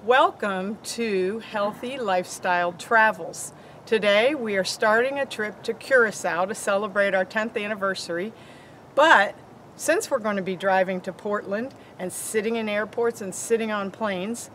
Welcome to Healthy Lifestyle Travels. Today we are starting a trip to Curacao to celebrate our 10th anniversary, but since we're going to be driving to Portland and sitting in airports and sitting on planes,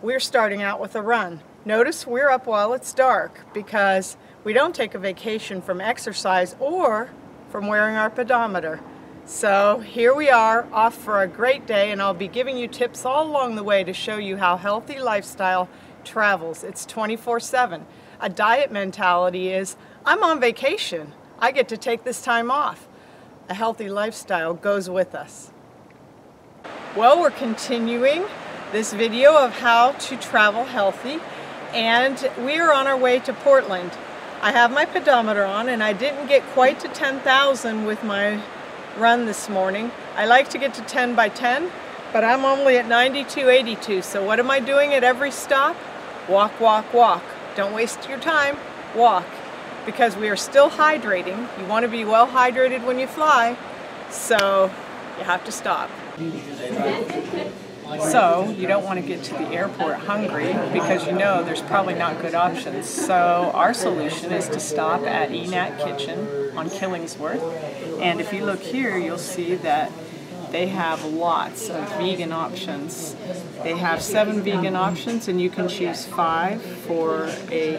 we're starting out with a run. Notice we're up while it's dark because we don't take a vacation from exercise or from wearing our pedometer. So here we are, off for a great day, and I'll be giving you tips all along the way to show you how healthy lifestyle travels. It's 24/7. A diet mentality is, I'm on vacation. I get to take this time off. A healthy lifestyle goes with us. Well, we're continuing this video of how to travel healthy, and we are on our way to Portland. I have my pedometer on, and I didn't get quite to 10,000 with my run this morning. I like to get to 10 by 10, but I'm only at 92.82. So what am I doing at every stop? Walk, walk, walk. Don't waste your time. Walk. Because we are still hydrating. You want to be well hydrated when you fly, so you have to stop. So you don't want to get to the airport hungry because you know there's probably not good options. So our solution is to stop at Enat Kitchen on Killingsworth. And if you look here, you'll see that they have lots of vegan options. They have 7 vegan options, and you can choose 5 for a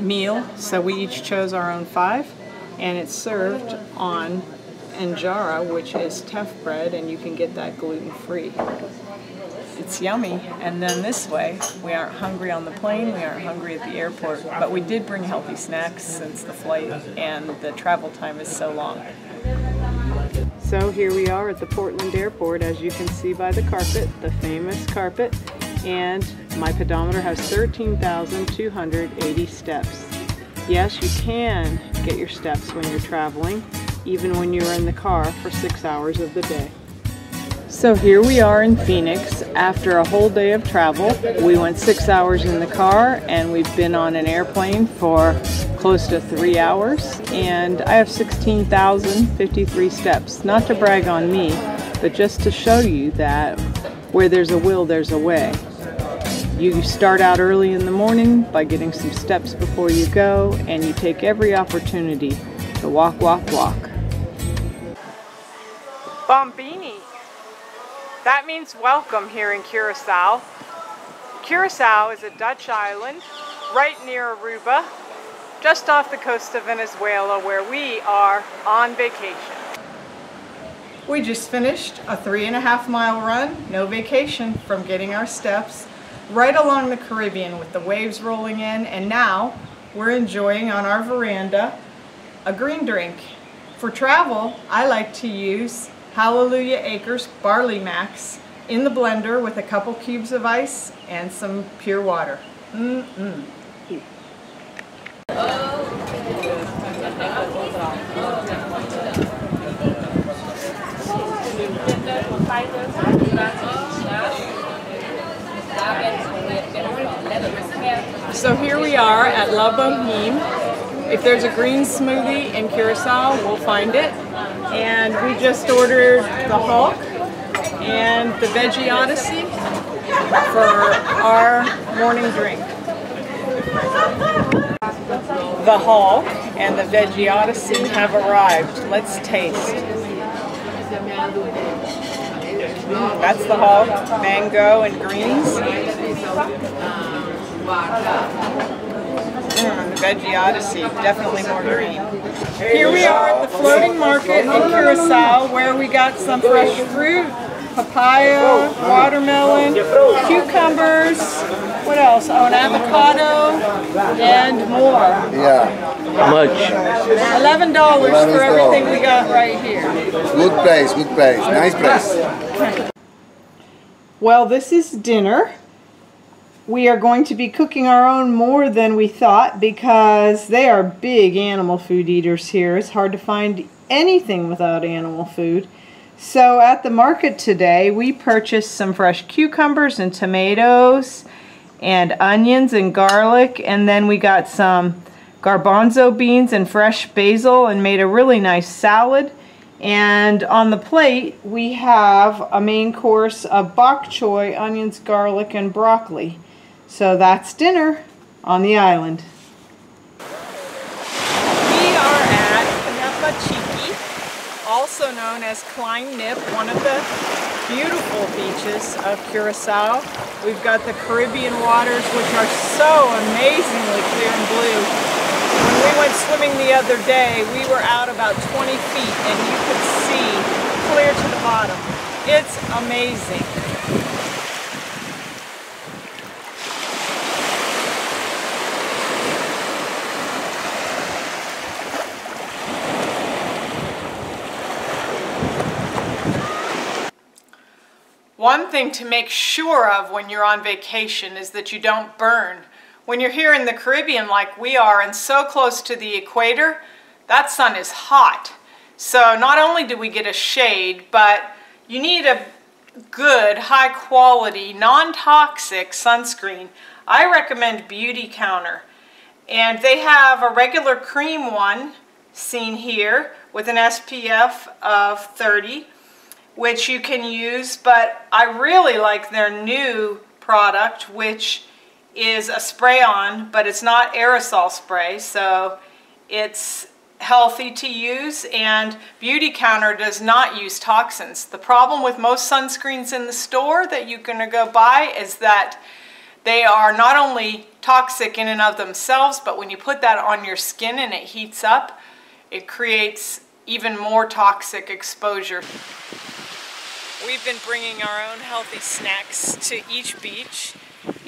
meal. So we each chose our own 5, and it's served on injera, which is teff bread, and you can get that gluten-free. It's yummy. And then this way, we aren't hungry on the plane, we aren't hungry at the airport, but we did bring healthy snacks since the flight and the travel time is so long. So here we are at the Portland airport, as you can see by the carpet, the famous carpet, and my pedometer has 13,280 steps. Yes, you can get your steps when you're traveling, even when you're in the car for 6 hours of the day. So here we are in Phoenix after a whole day of travel. We went 6 hours in the car, and we've been on an airplane for close to 3 hours, and I have 16,053 steps. Not to brag on me, but just to show you that where there's a will, there's a way. You start out early in the morning by getting some steps before you go, and you take every opportunity to walk, walk, walk. Bombini. That means welcome here in Curacao. Curacao is a Dutch island right near Aruba, just off the coast of Venezuela, where we are on vacation. We just finished a 3.5-mile run, no vacation, from getting our steps right along the Caribbean with the waves rolling in, and now we're enjoying on our veranda a green drink. For travel, I like to use Hallelujah Acres Barley Max in the blender with a couple cubes of ice and some pure water. So here we are at La Boheme. If there's a green smoothie in Curacao, we'll find it. And we just ordered the Hulk and the Veggie Odyssey for our morning drink. The Hulk and the Veggie Odyssey have arrived. Let's taste. That's the Hulk, mango and greens. The Veggie Odyssey, definitely more green. Here we are at the floating market in Curacao, where we got some fresh fruit, papaya, watermelon, cucumbers, what else? Oh, an avocado, and more. Yeah. How much? $11 for everything we got right here. Good price, nice price. Well, this is dinner. We are going to be cooking our own more than we thought because they are big animal food eaters here. It's hard to find anything without animal food. So at the market today, we purchased some fresh cucumbers and tomatoes and onions and garlic, and then we got some garbanzo beans and fresh basil and made a really nice salad. And on the plate, we have a main course of bok choy, onions, garlic, and broccoli. So that's dinner on the island. We are at Panepachiki, also known as Klein Nip, one of the beautiful beaches of Curacao. We've got the Caribbean waters, which are so amazingly clear and blue. When we went swimming the other day, we were out about 20 feet and you could see clear to the bottom. It's amazing. One thing to make sure of when you're on vacation is that you don't burn. When you're here in the Caribbean like we are and so close to the equator, that sun is hot. So not only do we get a shade, but you need a good, high quality, non-toxic sunscreen. I recommend Beauty Counter. And they have a regular cream one, seen here, with an SPF of 30, which you can use, but I really like their new product, which is a spray-on, but it's not aerosol spray, so it's healthy to use, and Beauty Counter does not use toxins. The problem with most sunscreens in the store that you're going to go buy is that they are not only toxic in and of themselves, but when you put that on your skin and it heats up, it creates even more toxic exposure. We've been bringing our own healthy snacks to each beach,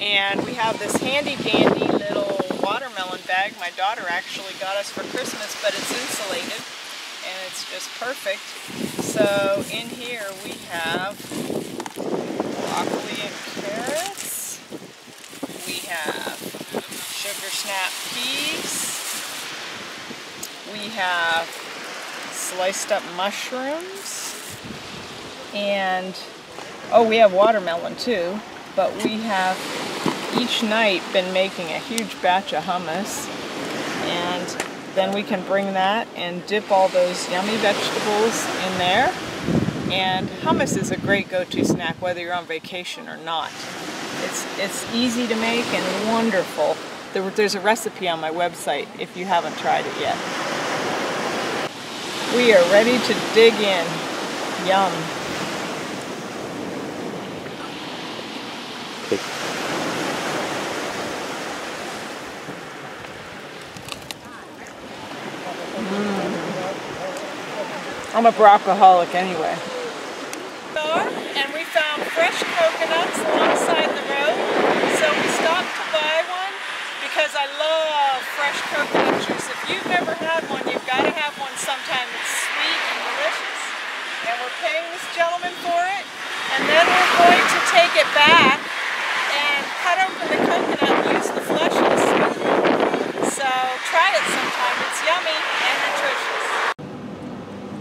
and we have this handy dandy little watermelon bag my daughter actually got us for Christmas, but it's insulated and it's just perfect. So in here we have broccoli and carrots, we have sugar snap peas, we have sliced up mushrooms, and oh, we have watermelon too, but we have each night been making a huge batch of hummus, and then we can bring that and dip all those yummy vegetables in there. And hummus is a great go-to snack whether you're on vacation or not. It's easy to make and wonderful. There's a recipe on my website if you haven't tried it yet. We are ready to dig in. Yum. I'm a broccaholic anyway. And we found fresh coconuts alongside the road, so we stopped to buy one because I love fresh coconut juice. If you've never had one, you've got to have one sometime. It's sweet and delicious. And we're paying this gentleman for it, and then we're going to take it back and cut open the coconut and use the flesh in a smoothie. So try it sometime. It's yummy and nutritious.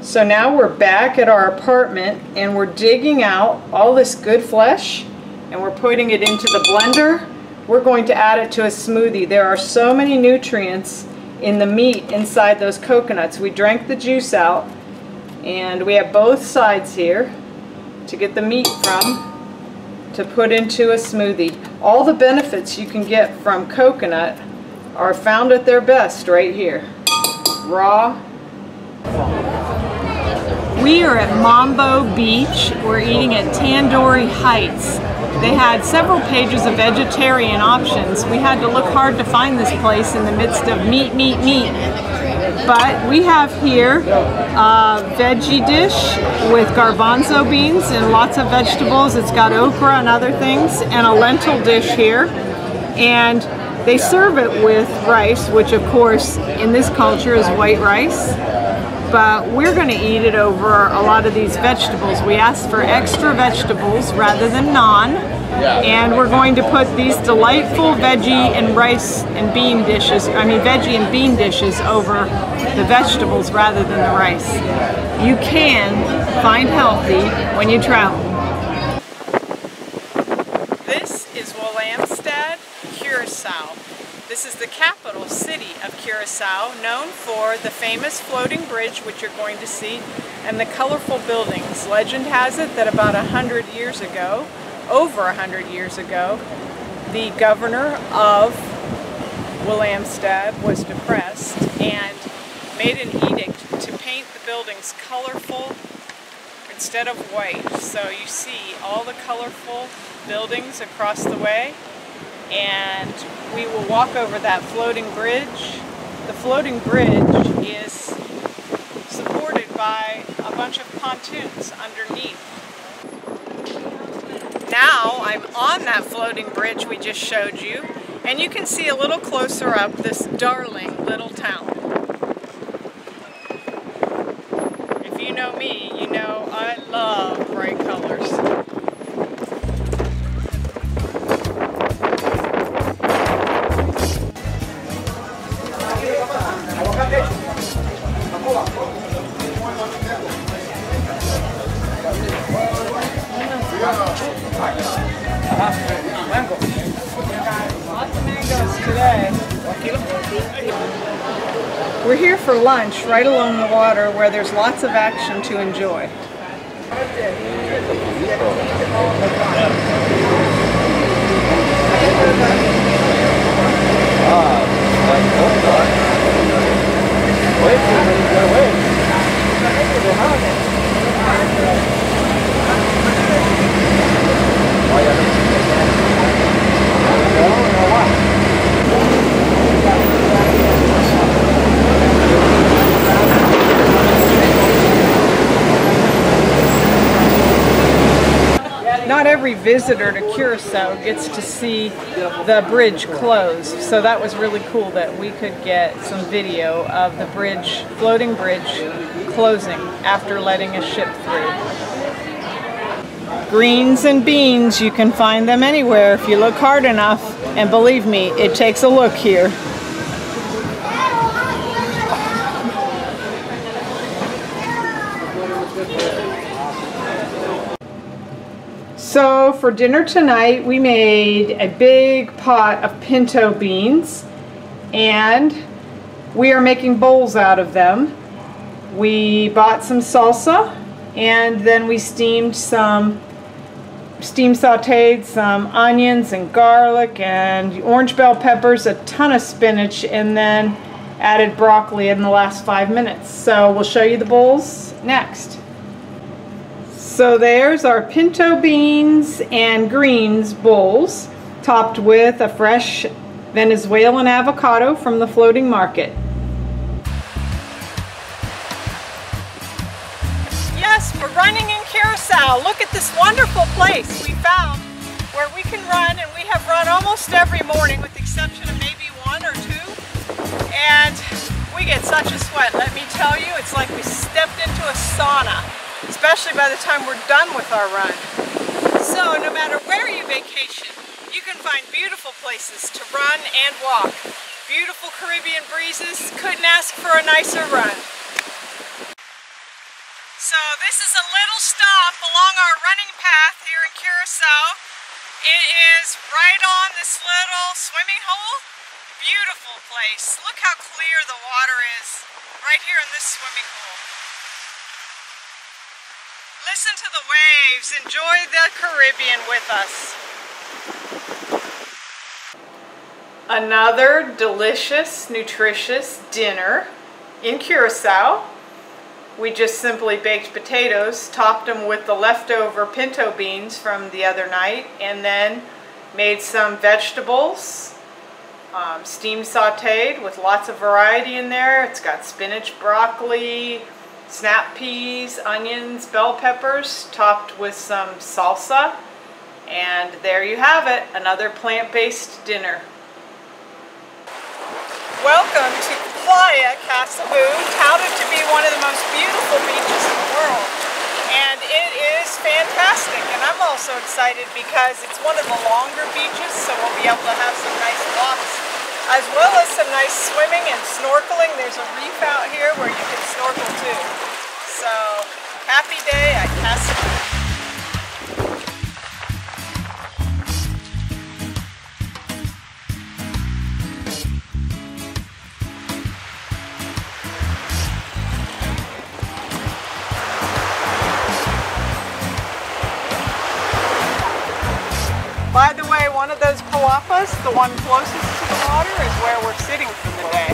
So now we're back at our apartment and we're digging out all this good flesh and we're putting it into the blender. We're going to add it to a smoothie. There are so many nutrients in the meat inside those coconuts. We drank the juice out and we have both sides here to get the meat from to put into a smoothie. All the benefits you can get from coconut are found at their best right here. Raw. We are at Mambo Beach. We're eating at Tandoori Heights. They had several pages of vegetarian options. We had to look hard to find this place in the midst of meat. But we have here a veggie dish with garbanzo beans and lots of vegetables. It's got okra and other things, and a lentil dish here. And they serve it with rice, which of course in this culture is white rice. But we're going to eat it over a lot of these vegetables. We asked for extra vegetables rather than naan, and we're going to put these delightful veggie and rice and bean dishes, veggie and bean dishes over the vegetables rather than the rice. You can find healthy when you travel. This is Willemstad, Curacao. This is the capital city of Curacao, known for the famous floating bridge, which you're going to see, and the colorful buildings. Legend has it that about 100 years ago, over 100 years ago, the governor of Willamstad was depressed and made an edict to paint the buildings colorful instead of white. So you see all the colorful buildings across the way, and we will walk over that floating bridge. The floating bridge is supported by a bunch of pontoons underneath. Now I'm on that floating bridge we just showed you, and you can see a little closer up this darling little town. If you know me, you know I love bright colors. Lots of mangoes today. We're here for lunch right along the water where there's lots of action to enjoy. Not every visitor to Curacao gets to see the bridge closed, so that was really cool that we could get some video of the bridge, floating bridge, closing after letting a ship through. Greens and beans, you can find them anywhere if you look hard enough, and believe me, it takes a look here. So for dinner tonight, we made a big pot of pinto beans, and we are making bowls out of them. We bought some salsa, and then we steam sauteed some onions and garlic and orange bell peppers, a ton of spinach, and then added broccoli in the last 5 minutes. So we'll show you the bowls next. So there's our pinto beans and greens bowls, topped with a fresh Venezuelan avocado from the floating market. Yes, we're running in Curacao. Look at this wonderful place we found where we can run, and we have run almost every morning with the exception of maybe 1 or 2. And we get such a sweat, let me tell you. It's like we stepped into a sauna, especially by the time we're done with our run. So no matter where you vacation, you can find beautiful places to run and walk. Beautiful Caribbean breezes, couldn't ask for a nicer run. So this is a little stop along our running path here in Curacao. It is right on this little swimming hole. Beautiful place. Look how clear the water is right here in this swimming hole. Listen to the waves. Enjoy the Caribbean with us. Another delicious, nutritious dinner in Curacao. We just simply baked potatoes, topped them with the leftover pinto beans from the other night, and then made some vegetables, steam sauteed with lots of variety in there. It's got spinach, broccoli, snap peas, onions, bell peppers, topped with some salsa. And there you have it, another plant-based dinner. Welcome to Playa Casaboo, touted to be one of the most beautiful beaches in the world. And it is fantastic, and I'm also excited because it's one of the longer beaches, so we'll be able to have some nice walks, as well as some nice swimming and snorkeling. There's a reef out here where you can snorkel too. So, happy day at Casaboo. Wapas, the one closest to the water, is where we're sitting for the day.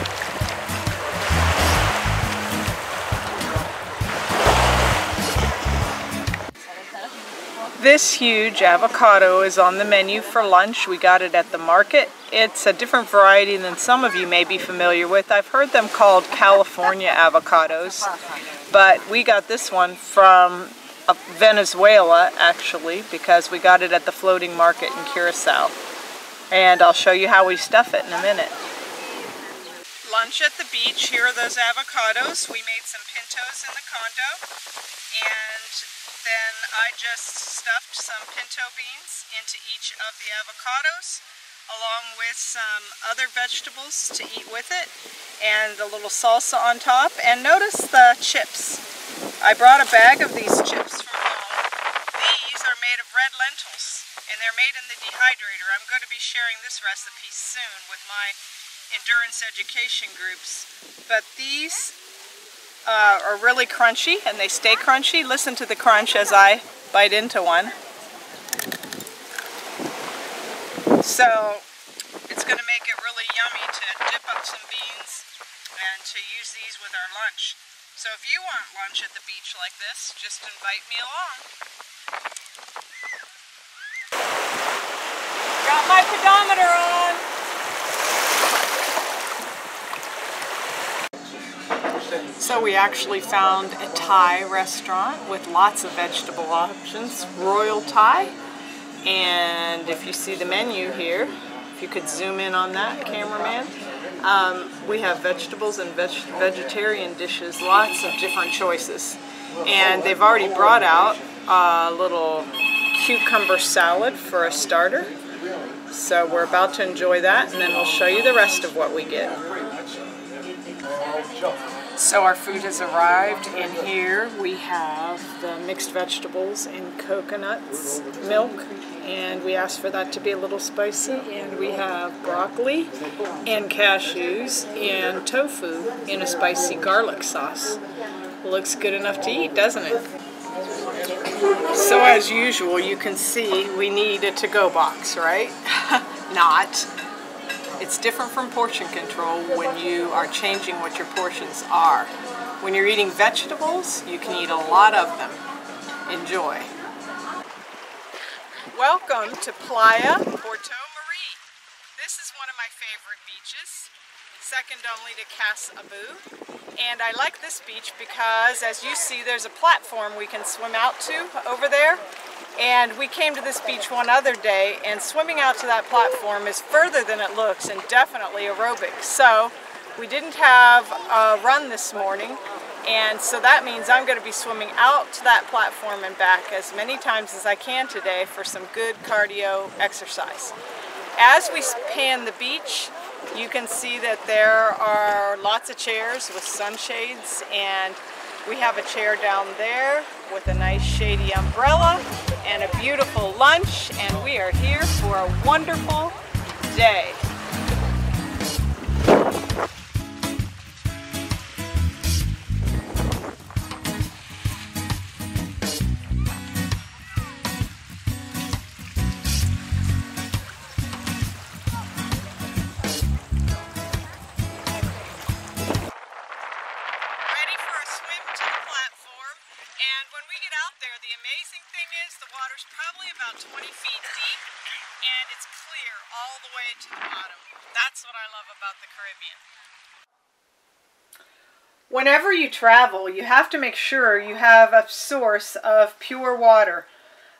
This huge avocado is on the menu for lunch. We got it at the market. It's a different variety than some of you may be familiar with. I've heard them called California avocados, but we got this one from Venezuela, actually, because we got it at the floating market in Curacao. And I'll show you how we stuff it in a minute. Lunch at the beach. Here are those avocados. We made some pintos in the condo, and then I just stuffed some pinto beans into each of the avocados, along with some other vegetables to eat with it, and a little salsa on top. And notice the chips. I brought a bag of these chips from home. These are made of red lentils, and they're made in the dehydrator. I'm going to be sharing this recipe soon with my endurance education groups. But these are really crunchy, and they stay crunchy. Listen to the crunch as I bite into one. So it's going to make it really yummy to dip up some beans and to use these with our lunch. So if you want lunch at the beach like this, just invite me along. Got my pedometer on. So we actually found a Thai restaurant with lots of vegetable options, Royal Thai. And if you see the menu here, if you could zoom in on that, cameraman, we have vegetables and vegetarian dishes, lots of different choices. And they've already brought out a little cucumber salad for a starter. So we're about to enjoy that, and then we'll show you the rest of what we get. So our food has arrived, and here we have the mixed vegetables and coconuts, milk, and we asked for that to be a little spicy, and we have broccoli and cashews and tofu in a spicy garlic sauce. Looks good enough to eat, doesn't it? So as usual, you can see we need a to-go box, right? Not. It's different from portion control when you are changing what your portions are. When you're eating vegetables, you can eat a lot of them. Enjoy. Welcome to Playa Porto Marie. This is one of my favorite beaches, second only to Casa Abu. And I like this beach because, as you see, there's a platform we can swim out to over there. And we came to this beach one other day, and swimming out to that platform is further than it looks and definitely aerobic. So we didn't have a run this morning, and so that means I'm going to be swimming out to that platform and back as many times as I can today for some good cardio exercise. As we pan the beach, you can see that there are lots of chairs with sunshades, and we have a chair down there with a nice shady umbrella and a beautiful lunch, and we are here for a wonderful day. The amazing thing is the water's probably about 20 feet deep, and it's clear all the way to the bottom. That's what I love about the Caribbean. Whenever you travel, you have to make sure you have a source of pure water.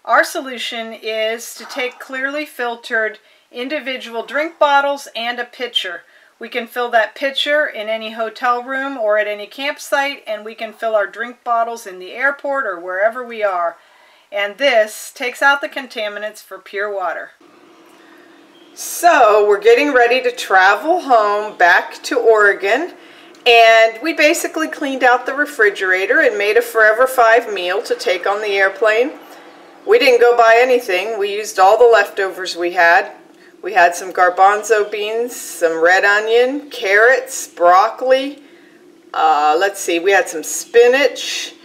Our solution is to take clearly filtered individual drink bottles and a pitcher. We can fill that pitcher in any hotel room or at any campsite, and we can fill our drink bottles in the airport or wherever we are. And this takes out the contaminants for pure water. So we're getting ready to travel home back to Oregon, and we basically cleaned out the refrigerator and made a Forever 5 meal to take on the airplane. We didn't go buy anything. We used all the leftovers we had. We had some garbanzo beans, some red onion, carrots, broccoli, let's see, we had some spinach,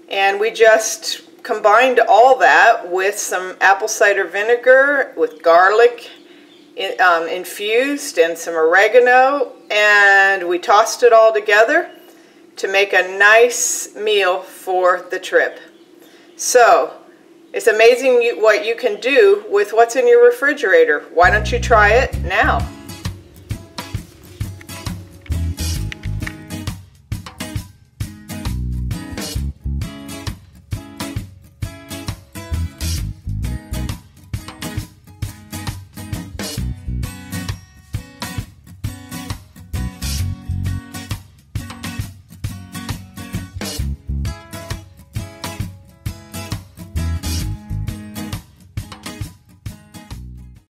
and we just combined all that with some apple cider vinegar, with garlic infused and some oregano, and we tossed it all together to make a nice meal for the trip. So it's amazing what you can do with what's in your refrigerator. Why don't you try it now?